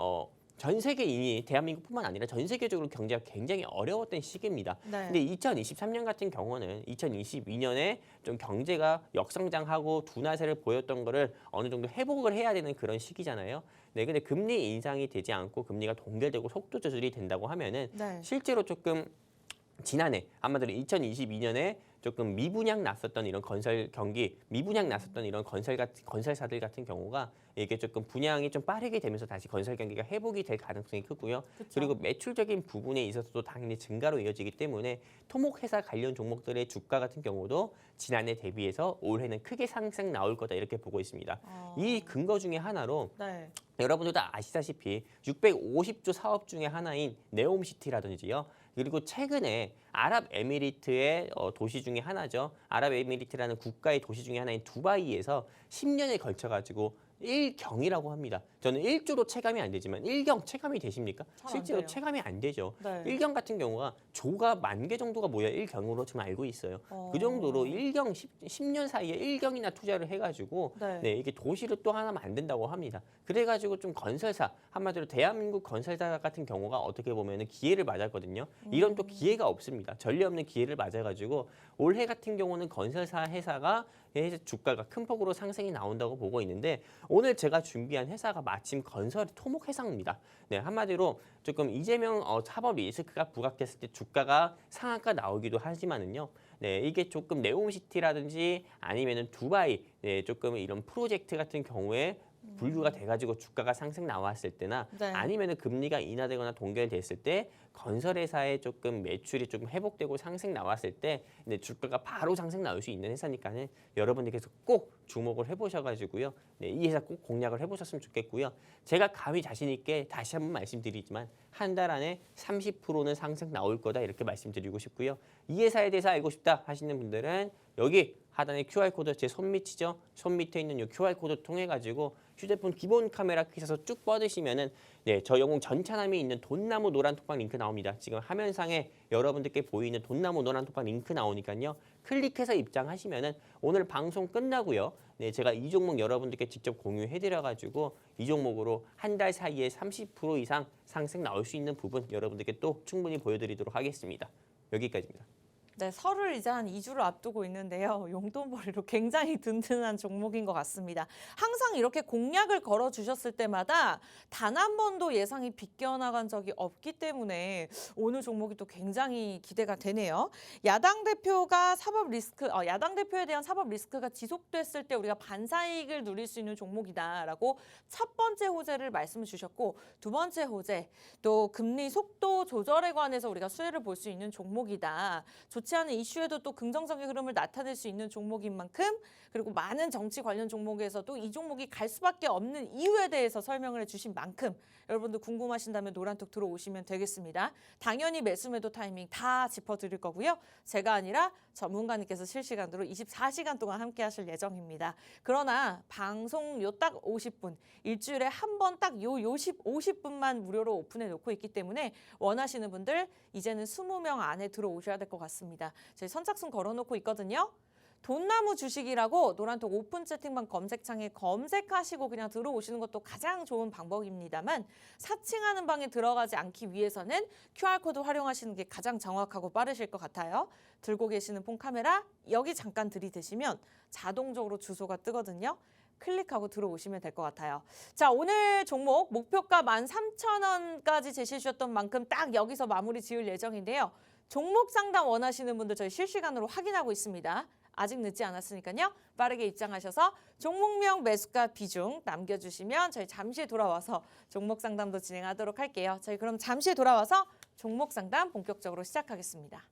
전 세계인이 대한민국뿐만 아니라 전 세계적으로 경제가 굉장히 어려웠던 시기입니다. 네. 근데 2023년 같은 경우는 2022년에 좀 경제가 역성장하고 둔화세를 보였던 거를 어느 정도 회복을 해야 되는 그런 시기잖아요. 근데 금리 인상이 되지 않고 금리가 동결되고 속도 조절이 된다고 하면은 네. 실제로 조금 지난해 한마디로 2022년에 조금 미분양 났었던 이런 건설 경기, 미분양 났었던 이런 건설사들 같은 경우가 이게 조금 분양이 좀 빠르게 되면서 다시 건설 경기가 회복이 될 가능성이 크고요. 그쵸. 그리고 매출적인 부분에 있어서도 당연히 증가로 이어지기 때문에 토목회사 관련 종목들의 주가 같은 경우도 지난해 대비해서 올해는 크게 상승 나올 거다 이렇게 보고 있습니다. 이 근거 중에 하나로 네. 여러분들도 아시다시피 650조 사업 중에 하나인 네옴시티라든지요. 그리고 최근에 아랍에미리트의 도시 중에 하나죠. 아랍에미리트라는 국가의 도시 중에 하나인 두바이에서 10년에 걸쳐가지고 1경이라고 합니다. 저는 1조로 체감이 안 되지만 1경 체감이 되십니까? 잘안 실제로 돼요. 체감이 안 되죠. 네. 1경 같은 경우가 조가 10,000개 정도가 모여 1경으로 지금 알고 있어요. 그 정도로 1경 10년 사이에 1경이나 투자를 해가지고 네. 이게 도시를 또 하나 만든다고 합니다. 그래가지고 좀 건설사, 한마디로 대한민국 건설사 같은 경우가 어떻게 보면 기회를 맞았거든요. 이런 또 기회가 없습니다. 전례 없는 기회를 맞아가지고 올해 같은 경우는 건설사 회사가 주가가 큰 폭으로 상승이 나온다고 보고 있는데 오늘 제가 준비한 회사가 마침 건설 토목 회사입니다. 한마디로 조금 이재명 사법 리스크가 부각됐을 때 주가가 상한가 나오기도 하지만은요. 이게 조금 네옴시티라든지 아니면은 두바이 조금 이런 프로젝트 같은 경우에 분류가 돼가지고 주가가 상승 나왔을 때나 네. 아니면은 금리가 인하되거나 동결됐을 때 건설회사의 조금 매출이 조금 회복되고 상승 나왔을 때 주가가 바로 상승 나올 수 있는 회사니까는 여러분들께서 꼭 주목을 해보셔가지고요. 이 회사 꼭 공략을 해보셨으면 좋겠고요. 제가 감히 자신 있게 다시 한번 말씀드리지만 한 달 안에 30%는 상승 나올 거다 이렇게 말씀드리고 싶고요. 이 회사에 대해서 알고 싶다 하시는 분들은 여기 하단에 QR코드 제 손 밑이죠. 손 밑에 있는 이 QR코드 통해 가지고 휴대폰 기본 카메라 켜서 쭉 뻗으시면은 저 영웅 전차남이 있는 돈나무 노란 톡방 링크 나옵니다. 지금 화면상에 여러분들께 보이는 돈나무 노란 톡방 링크 나오니까요. 클릭해서 입장하시면은 오늘 방송 끝나고요. 제가 이 종목 여러분들께 직접 공유해드려 가지고 이 종목으로 한 달 사이에 30% 이상 상승 나올 수 있는 부분 여러분들께 또 충분히 보여드리도록 하겠습니다. 여기까지입니다. 네, 설을 이제 한 2주를 앞두고 있는데요. 용돈벌이로 굉장히 든든한 종목인 것 같습니다. 항상 이렇게 공략을 걸어주셨을 때마다 단 한 번도 예상이 비껴나간 적이 없기 때문에 오늘 종목이 또 굉장히 기대가 되네요. 야당 대표에 대한 사법 리스크가 지속됐을 때 우리가 반사이익을 누릴 수 있는 종목이다라고 첫 번째 호재를 말씀을 주셨고 두 번째 호재 또 금리 속도 조절에 관해서 우리가 수혜를 볼 수 있는 종목이다. 좋지 않은 이슈에도 또 긍정적인 흐름을 나타낼 수 있는 종목인 만큼 그리고 많은 정치 관련 종목에서도 이 종목이 갈 수밖에 없는 이유에 대해서 설명을 해주신 만큼 여러분들 궁금하신다면 노란톡 들어오시면 되겠습니다. 당연히 매수 매도 타이밍 다 짚어드릴 거고요. 제가 아니라 전문가님께서 실시간으로 24시간 동안 함께 하실 예정입니다. 그러나 방송 요 딱 50분, 일주일에 한 번 딱 요 50분만 무료로 오픈해 놓고 있기 때문에 원하시는 분들 이제는 20명 안에 들어오셔야 될 것 같습니다. 저희 선착순 걸어놓고 있거든요. 돈나무 주식이라고 노란톡 오픈 채팅방 검색창에 검색하시고 그냥 들어오시는 것도 가장 좋은 방법입니다만 사칭하는 방에 들어가지 않기 위해서는 QR코드 활용하시는 게 가장 정확하고 빠르실 것 같아요. 들고 계시는 폰 카메라 여기 잠깐 들이대시면 자동적으로 주소가 뜨거든요. 클릭하고 들어오시면 될 것 같아요. 자, 오늘 종목 목표가 13,000원까지 제시해 주셨던 만큼 딱 여기서 마무리 지을 예정인데요. 종목 상담 원하시는 분들 저희 실시간으로 확인하고 있습니다. 아직 늦지 않았으니까요. 빠르게 입장하셔서 종목명 매수가 비중 남겨주시면 저희 잠시 돌아와서 종목 상담도 진행하도록 할게요. 저희 그럼 잠시 돌아와서 종목 상담 본격적으로 시작하겠습니다.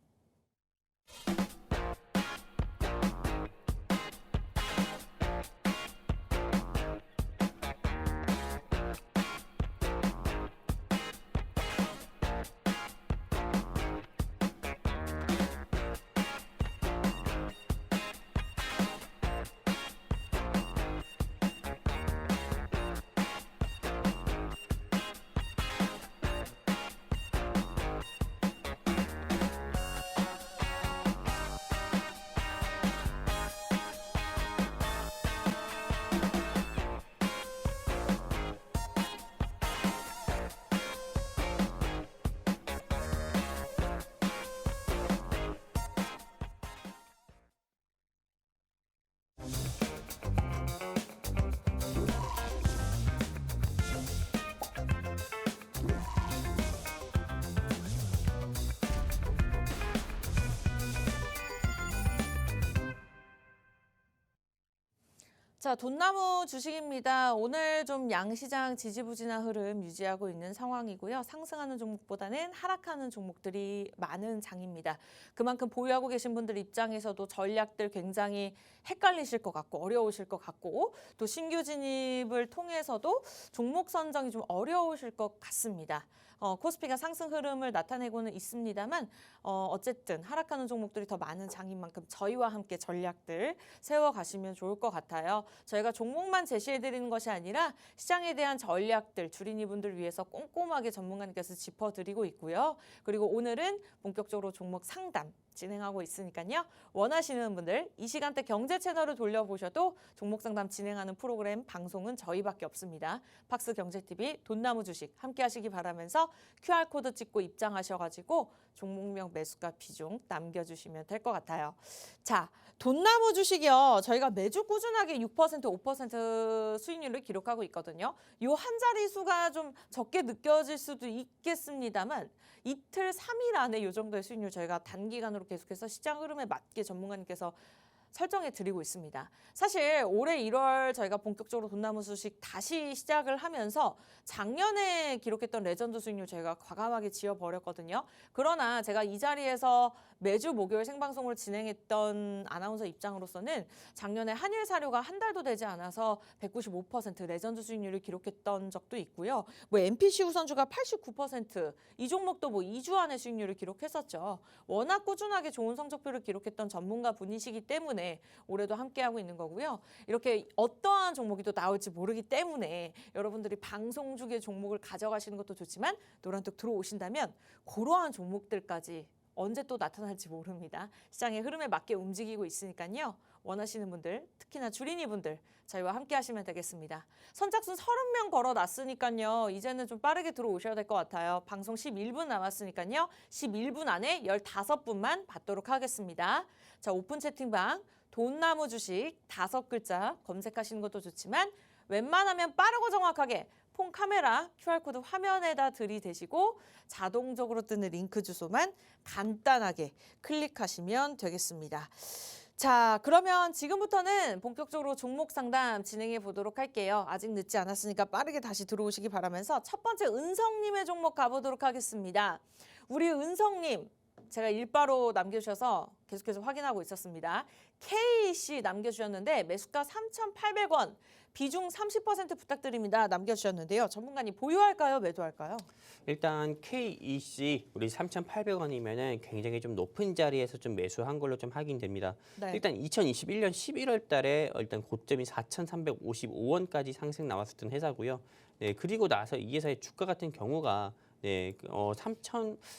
자, 돈나무 주식입니다. 오늘 좀 양시장 지지부진한 흐름 유지하고 있는 상황이고요. 상승하는 종목보다는 하락하는 종목들이 많은 장입니다. 그만큼 보유하고 계신 분들 입장에서도 전략들 굉장히 헷갈리실 것 같고 어려우실 것 같고 또 신규 진입을 통해서도 종목 선정이 좀 어려우실 것 같습니다. 코스피가 상승 흐름을 나타내고는 있습니다만 어쨌든 하락하는 종목들이 더 많은 장인 만큼 저희와 함께 전략들 세워가시면 좋을 것 같아요. 저희가 종목만 제시해드리는 것이 아니라 시장에 대한 전략들 주린이분들 위해서 꼼꼼하게 전문가님께서 짚어드리고 있고요. 그리고 오늘은 본격적으로 종목 상담 진행하고 있으니까요. 원하시는 분들 이 시간대 경제 채널을 돌려보셔도 종목 상담 진행하는 프로그램 방송은 저희밖에 없습니다. 팍스 경제TV 돈나무 주식 함께 하시기 바라면서 QR코드 찍고 입장하셔가지고 종목명 매수가 비중 남겨주시면 될 것 같아요. 자, 돈나무 주식이요. 저희가 매주 꾸준하게 6%, 5% 수익률을 기록하고 있거든요. 요 한 자리 수가 좀 적게 느껴질 수도 있겠습니다만 이틀, 3일 안에 이 정도의 수익률 저희가 단기간으로 계속해서 시장 흐름에 맞게 전문가님께서 설정해 드리고 있습니다. 사실 올해 1월 저희가 본격적으로 돈나무 주식 다시 시작을 하면서 작년에 기록했던 레전드 수익률 저희가 과감하게 지어버렸거든요. 그러나 제가 이 자리에서 매주 목요일 생방송을 진행했던 아나운서 입장으로서는 작년에 한일 사료가 한 달도 되지 않아서 195% 레전드 수익률을 기록했던 적도 있고요. 뭐 MPC 우선주가 89%이 종목도 뭐 2주 안에 수익률을 기록했었죠. 워낙 꾸준하게 좋은 성적표를 기록했던 전문가 분이시기 때문에 올해도 함께하고 있는 거고요. 이렇게 어떠한 종목이 또 나올지 모르기 때문에 여러분들이 방송 중에 종목을 가져가시는 것도 좋지만 노란톡 들어오신다면 그러한 종목들까지 언제 또 나타날지 모릅니다. 시장의 흐름에 맞게 움직이고 있으니까요. 원하시는 분들, 특히나 주린이분들 저희와 함께 하시면 되겠습니다. 선착순 30명 걸어놨으니까요. 이제는 좀 빠르게 들어오셔야 될 것 같아요. 방송 11분 남았으니까요. 11분 안에 15분만 받도록 하겠습니다. 자, 오픈 채팅방 돈나무 주식 5글자 검색하시는 것도 좋지만 웬만하면 빠르고 정확하게 폰 카메라 QR코드 화면에다 들이대시고 자동적으로 뜨는 링크 주소만 간단하게 클릭하시면 되겠습니다. 자, 그러면 지금부터는 본격적으로 종목 상담 진행해 보도록 할게요. 아직 늦지 않았으니까 빠르게 다시 들어오시기 바라면서 첫 번째 은성님의 종목 가보도록 하겠습니다. 우리 은성님 제가 일바로 남겨주셔서 계속해서 확인하고 있었습니다. K씨 남겨주셨는데 매수가 3,800원, 비중 30% 부탁드립니다. 남겨주셨는데요. 전문가님 보유할까요? 매도할까요? 일단 KEC 우리 3,800원이면은 굉장히 좀 높은 자리에서 좀 매수한 걸로 좀 확인됩니다. 네. 일단 2021년 11월 달에 일단 고점이 4,355원까지 상승 나왔었던 회사고요. 네, 그리고 나서 이 회사의 주가 같은 경우가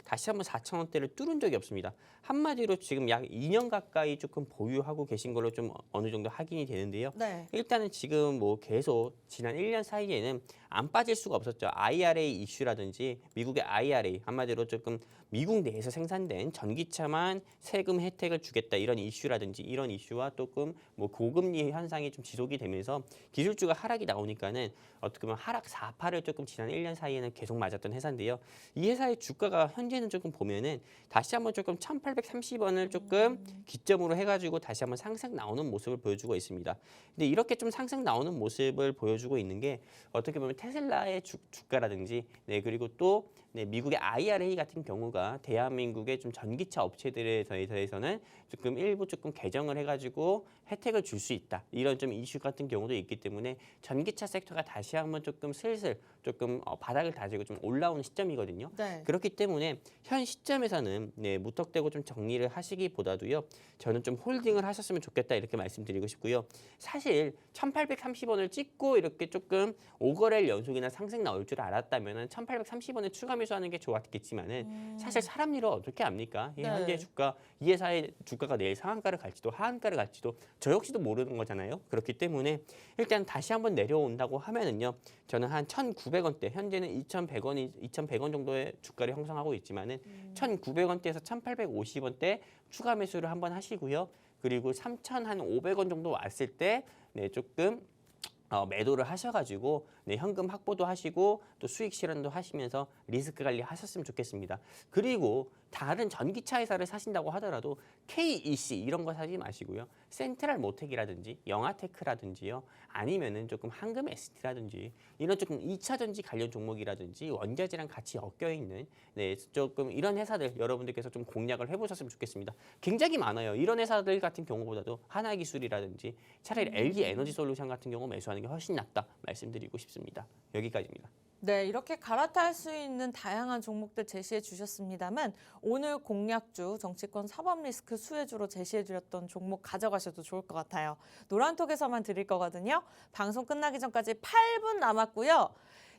다시 한번 4,000원대를 뚫은 적이 없습니다. 한마디로 지금 약 2년 가까이 조금 보유하고 계신 걸로 좀 어느 정도 확인이 되는데요. 네. 일단은 지금 뭐 계속 지난 1년 사이에는 안 빠질 수가 없었죠. IRA 이슈라든지 미국의 IRA 한마디로 조금 미국 내에서 생산된 전기차만 세금 혜택을 주겠다 이런 이슈라든지 이런 이슈와 조금 뭐 고금리 현상이 좀 지속이 되면서 기술주가 하락이 나오니까는 어떻게 보면 하락 4파를 조금 지난 1년 사이에는 계속 맞았던 회사인데요. 이 회사의 주가가 현재는 조금 보면은 다시 한번 조금 1,830원을 조금 기점으로 해가지고 다시 한번 상승 나오는 모습을 보여주고 있습니다. 근데 이렇게 좀 상승 나오는 모습을 보여주고 있는 게 어떻게 보면 테슬라의 주가라든지 그리고 또 미국의 IRA 같은 경우가 대한민국의 좀 전기차 업체들에 대해서는 조금 일부 조금 개정을 해가지고 혜택을 줄 수 있다 이런 좀 이슈 같은 경우도 있기 때문에 전기차 섹터가 다시 한번 조금 슬슬 조금 바닥을 다지고 좀 올라오는 시점이거든요. 네. 그렇기 때문에 현 시점에서는 무턱대고 좀 정리를 하시기보다도요. 저는 좀 홀딩을 하셨으면 좋겠다 이렇게 말씀드리고 싶고요. 사실 1,830원을 찍고 이렇게 조금 5거래일 연속이나 상승 나올 줄 알았다면 1,830원에 추가 매수하는 게 좋았겠지만은 사실 사람 일을 어떻게 압니까? 이 네. 현재 주가 이 회사의 주가가 내일 상한가를 갈지도 하한가를 갈지도 저 역시도 모르는 거잖아요. 그렇기 때문에 일단 다시 한번 내려온다고 하면은요. 저는 한 1,900원대 현재는 2,100원 정도의 주가를 형성하고 있지만은 1,900원대에서 1,850원대 추가 매수를 한번 하시고요. 그리고 3,500원 정도 왔을 때 조금 매도를 하셔가지고 현금 확보도 하시고 또 수익 실현도 하시면서 리스크 관리 하셨으면 좋겠습니다. 그리고 다른 전기차 회사를 사신다고 하더라도 KEC 이런 거 사지 마시고요. 센트럴 모텍이라든지 영아테크라든지요. 아니면은 조금 한금 ST라든지 이런 조금 2차 전지 관련 종목이라든지 원자재랑 같이 엮여 있는 조금 이런 회사들 여러분들께서 좀 공략을 해보셨으면 좋겠습니다. 굉장히 많아요. 이런 회사들 같은 경우보다도 하나기술이라든지 차라리 LG 에너지 솔루션 같은 경우 매수하는 게 훨씬 낫다 말씀드리고 싶습니다. 여기까지입니다. 네, 이렇게 갈아탈 수 있는 다양한 종목들 제시해 주셨습니다만 오늘 공략주, 정치권 사법 리스크 수혜주로 제시해 드렸던 종목 가져가셔도 좋을 것 같아요. 노란톡에서만 드릴 거거든요. 방송 끝나기 전까지 8분 남았고요.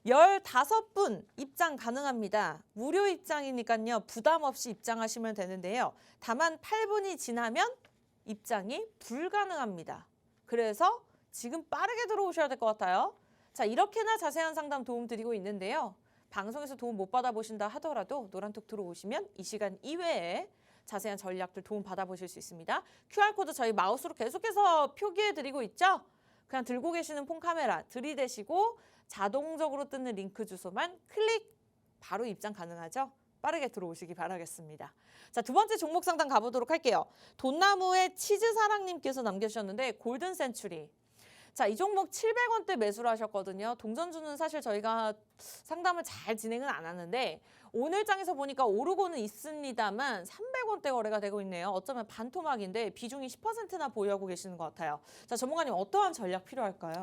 15분 입장 가능합니다. 무료 입장이니까요. 부담 없이 입장하시면 되는데요. 다만 8분이 지나면 입장이 불가능합니다. 그래서 지금 빠르게 들어오셔야 될 것 같아요. 자, 이렇게나 자세한 상담 도움 드리고 있는데요. 방송에서 도움 못 받아보신다 하더라도 노란톡 들어오시면 이 시간 이외에 자세한 전략들 도움 받아보실 수 있습니다. QR코드 저희 마우스로 계속해서 표기해드리고 있죠. 그냥 들고 계시는 폰 카메라 들이대시고 자동적으로 뜨는 링크 주소만 클릭 바로 입장 가능하죠. 빠르게 들어오시기 바라겠습니다. 자, 두 번째 종목 상담 가보도록 할게요. 돈나무의 치즈사랑님께서 남겨주셨는데 골든 센츄리. 자, 이 종목 700원대 매수를 하셨거든요. 동전주는 사실 저희가 상담을 잘 진행은 안 하는데 오늘 장에서 보니까 오르고는 있습니다만 300원대 거래가 되고 있네요. 어쩌면 반토막인데 비중이 10%나 보유하고 계시는 것 같아요. 자, 전문가님 어떠한 전략 필요할까요?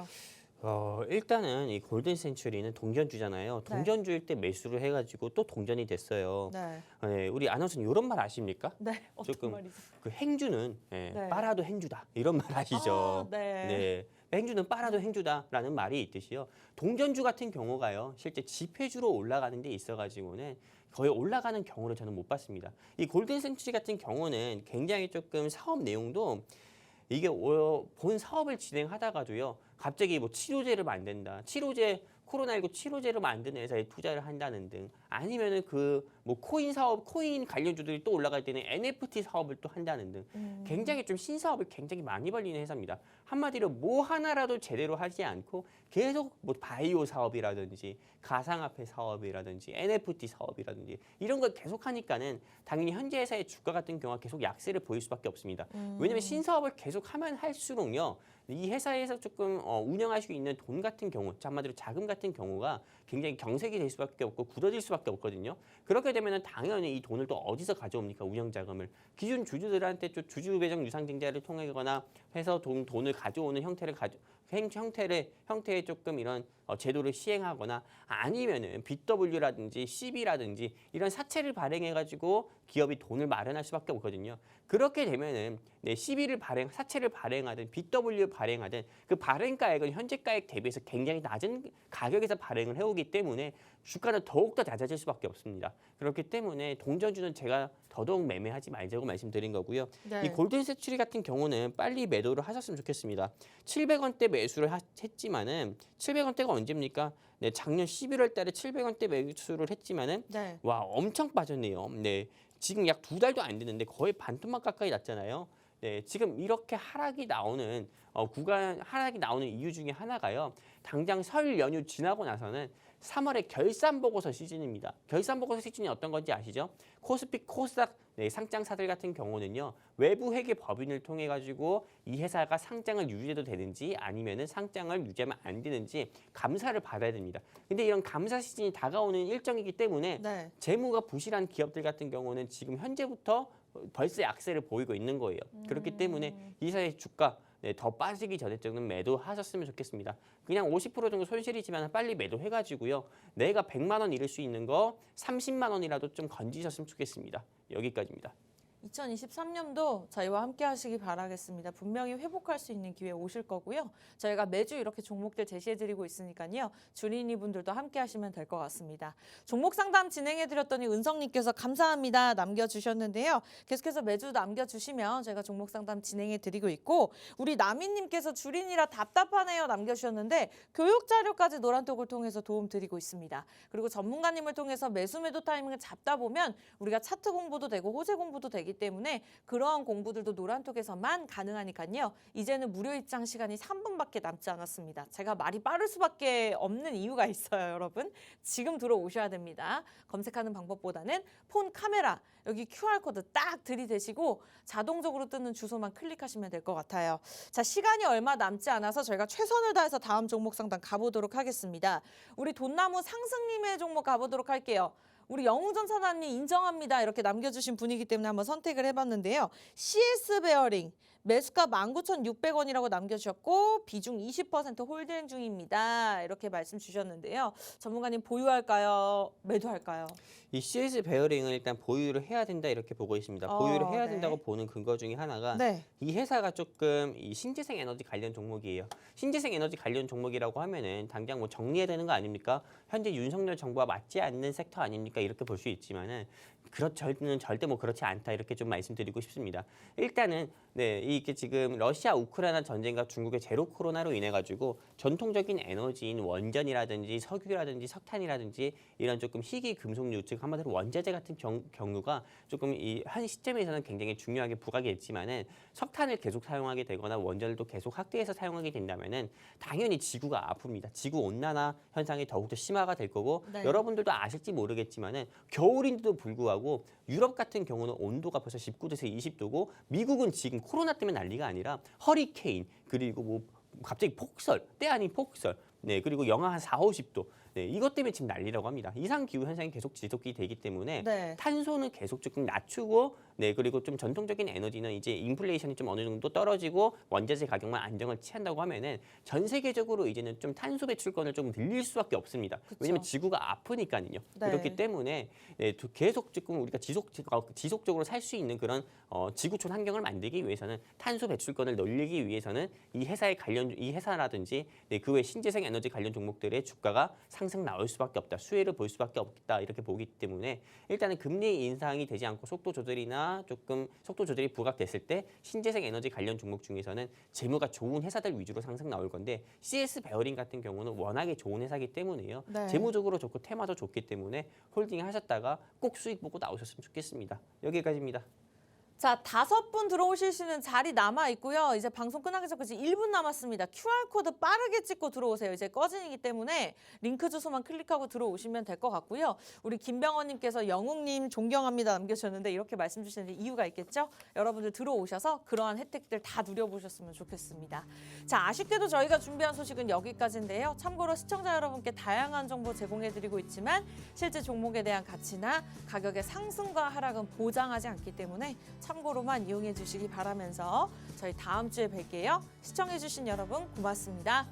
일단은 이 골든 센츄리는 동전주잖아요. 동전주일 때 매수를 해가지고 또 동전이 됐어요. 네. 우리 아나운서님 이런 말 아십니까? 네. 어떤 조금 말이죠? 그 행주는 네. 빨아도 행주다 이런 말 아시죠? 아, 네. 네. 행주는 빨아도 행주다라는 말이 있듯이요. 동전주 같은 경우가요. 실제 지폐주로 올라가는 데 있어가지고는 거의 올라가는 경우를 저는 못 봤습니다. 이 골든 센츄리 같은 경우는 굉장히 조금 사업 내용도 이게 본 사업을 진행하다가도요. 갑자기 뭐 치료제를 만든다. 코로나19 치료제를 만드는 회사에 투자를 한다는 등 아니면은 그 뭐 코인 사업, 코인 관련주들이 또 올라갈 때는 NFT 사업을 또 한다는 등 굉장히 좀 신사업을 굉장히 많이 벌리는 회사입니다. 한마디로 뭐 하나라도 제대로 하지 않고 계속 뭐 바이오 사업이라든지 가상화폐 사업이라든지 NFT 사업이라든지 이런 걸 계속 하니까는 당연히 현재 회사의 주가 같은 경우가 계속 약세를 보일 수밖에 없습니다. 왜냐하면 신사업을 계속 하면 할수록요. 이 회사에서 조금 운영할 수 있는 돈 같은 경우, 한마디로 자금 같은 경우가 굉장히 경색이 될 수밖에 없고 굳어질 수밖에 없거든요. 그렇게 되면은 당연히 이 돈을 또 어디서 가져옵니까? 운영 자금을. 기존 주주들한테 좀 주주 배정 유상증자를 통해거나 해서 돈을 가져오는 형태의 조금 이런 제도를 시행하거나 아니면은 BW라든지 CB라든지 이런 사채를 발행해가지고 기업이 돈을 마련할 수밖에 없거든요. 그렇게 되면은 사채를 발행하든 BW 발행하든 그 발행가액은 현재가액 대비해서 굉장히 낮은 가격에서 발행을 해오기 때문에 주가는 더욱더 낮아질 수밖에 없습니다. 그렇기 때문에 동전주는 제가 더더욱 매매하지 말자고 말씀드린 거고요. 네. 이 골든 세츄리 같은 경우는 빨리 매도를 하셨으면 좋겠습니다. 700원대 매수를 했지만은 700원대가 언제입니까? 네, 작년 11월 달에 700원대 매수를 했지만은 네. 와, 엄청 빠졌네요. 네. 지금 약 2달도 안 됐는데 거의 반토막 가까이 났잖아요. 네, 지금 이렇게 하락이 나오는 하락이 나오는 이유 중에 하나가요. 당장 설 연휴 지나고 나서는 3월에 결산보고서 시즌입니다. 결산보고서 시즌이 어떤 건지 아시죠? 코스피, 코스닥 상장사들 같은 경우는요. 외부 회계 법인을 통해 가지고 이 회사가 상장을 유지해도 되는지 아니면은 상장을 유지하면 안 되는지 감사를 받아야 됩니다. 근데 이런 감사 시즌이 다가오는 일정이기 때문에 네. 재무가 부실한 기업들 같은 경우는 지금 현재부터 벌써 약세를 보이고 있는 거예요. 그렇기 때문에 이 회사의 주가 더 빠지기 전에 조금 매도하셨으면 좋겠습니다. 그냥 50% 정도 손실이지만 빨리 매도해가지고요. 내가 100만 원 잃을 수 있는 거 30만 원이라도 좀 건지셨으면 좋겠습니다. 여기까지입니다. 2023년도 저희와 함께 하시기 바라겠습니다. 분명히 회복할 수 있는 기회 오실 거고요. 저희가 매주 이렇게 종목들 제시해드리고 있으니까요. 주린이 분들도 함께 하시면 될 것 같습니다. 종목 상담 진행해드렸더니 은성님께서 감사합니다 남겨주셨는데요. 계속해서 매주 남겨주시면 저희가 종목 상담 진행해드리고 있고 우리 남인님께서 주린이라 답답하네요 남겨주셨는데 교육 자료까지 노란톡을 통해서 도움 드리고 있습니다. 그리고 전문가님을 통해서 매수 매도 타이밍을 잡다 보면 우리가 차트 공부도 되고 호재 공부도 되기 때문에 그러한 공부들도 노란톡에서만 가능하니까요. 이제는 무료 입장 시간이 3분밖에 남지 않았습니다. 제가 말이 빠를 수밖에 없는 이유가 있어요, 여러분. 지금 들어오셔야 됩니다. 검색하는 방법보다는 폰 카메라 여기 QR코드 딱 들이대시고 자동적으로 뜨는 주소만 클릭하시면 될 것 같아요. 자, 시간이 얼마 남지 않아서 저희가 최선을 다해서 다음 종목 상담 가보도록 하겠습니다. 우리 돈나무 상승님의 종목 가보도록 할게요. 우리 영웅전산하님 인정합니다. 이렇게 남겨주신 분이기 때문에 한번 선택을 해봤는데요. CS 베어링 매수가 19,600원이라고 남겨주셨고 비중 20% 홀딩 중입니다. 이렇게 말씀 주셨는데요. 전문가님 보유할까요? 매도할까요? 이 CS 베어링을 일단 보유를 해야 된다 이렇게 보고 있습니다. 보유를 해야 네. 된다고 보는 근거 중에 하나가 네. 이 회사가 조금 이 신재생 에너지 관련 종목이에요. 신재생 에너지 관련 종목이라고 하면은 당장 뭐 정리해야 되는 거 아닙니까? 현재 윤석열 정부와 맞지 않는 섹터 아닙니까? 이렇게 볼 수 있지만은 저는 절대 뭐 그렇지 않다 이렇게 좀 말씀드리고 싶습니다. 일단은 이게 지금 러시아 우크라이나 전쟁과 중국의 제로 코로나로 인해 가지고 전통적인 에너지인 원전이라든지 석유라든지 석탄이라든지 이런 조금 희귀 금속류 즉 한마디로 원자재 같은 경우가 조금 이 한 시점에서는 굉장히 중요하게 부각이 됐지만은 석탄을 계속 사용하게 되거나 원전을 또 계속 확대해서 사용하게 된다면은 당연히 지구가 아픕니다. 지구 온난화 현상이 더욱더 심화가 될 거고 네. 여러분들도 아실지 모르겠지만은 겨울인데도 불구하고 유럽 같은 경우는 온도가 벌써 19도에서 20도고 미국은 지금 코로나 때문에 난리가 아니라 허리케인 그리고 뭐 갑자기 폭설, 때 아닌 폭설, 그리고 영하 한 4, 50도 이것 때문에 지금 난리라고 합니다. 이상 기후 현상이 계속 지속이 되기 때문에 네. 탄소는 계속 조금 낮추고 그리고 좀 전통적인 에너지는 이제 인플레이션이 좀 어느 정도 떨어지고 원자재 가격만 안정을 취한다고 하면은 전 세계적으로 이제는 좀 탄소 배출권을 좀 늘릴 수밖에 없습니다. 그쵸. 왜냐면 지구가 아프니까요. 네. 그렇기 때문에 계속 조금 우리가 지속적으로 살 수 있는 그런 지구촌 환경을 만들기 위해서는 탄소 배출권을 늘리기 위해서는 이 회사라든지 그 외 신재생 에너지 관련 종목들의 주가가 상승 나올 수밖에 없다. 수혜를 볼 수밖에 없다. 이렇게 보기 때문에 일단은 금리 인상이 되지 않고 속도 조절이 부각됐을 때 신재생 에너지 관련 종목 중에서는 재무가 좋은 회사들 위주로 상승 나올 건데 CS 베어링 같은 경우는 워낙에 좋은 회사이기 때문에요. 네. 재무적으로 좋고 테마도 좋기 때문에 홀딩 하셨다가 꼭 수익 보고 나오셨으면 좋겠습니다. 여기까지입니다. 자, 5분 들어오실 수 있는 자리 남아 있고요. 이제 방송 끝나기 전까지 1분 남았습니다. QR코드 빠르게 찍고 들어오세요. 이제 꺼지기 때문에 링크 주소만 클릭하고 들어오시면 될 것 같고요. 우리 김병헌님께서 영웅님 존경합니다 남겨주셨는데 이렇게 말씀 주시는 이유가 있겠죠? 여러분들 들어오셔서 그러한 혜택들 다 누려보셨으면 좋겠습니다. 자, 아쉽게도 저희가 준비한 소식은 여기까지인데요. 참고로 시청자 여러분께 다양한 정보 제공해드리고 있지만 실제 종목에 대한 가치나 가격의 상승과 하락은 보장하지 않기 때문에 참고로만 이용해 주시기 바라면서 저희 다음 주에 뵐게요. 시청해 주신 여러분 고맙습니다.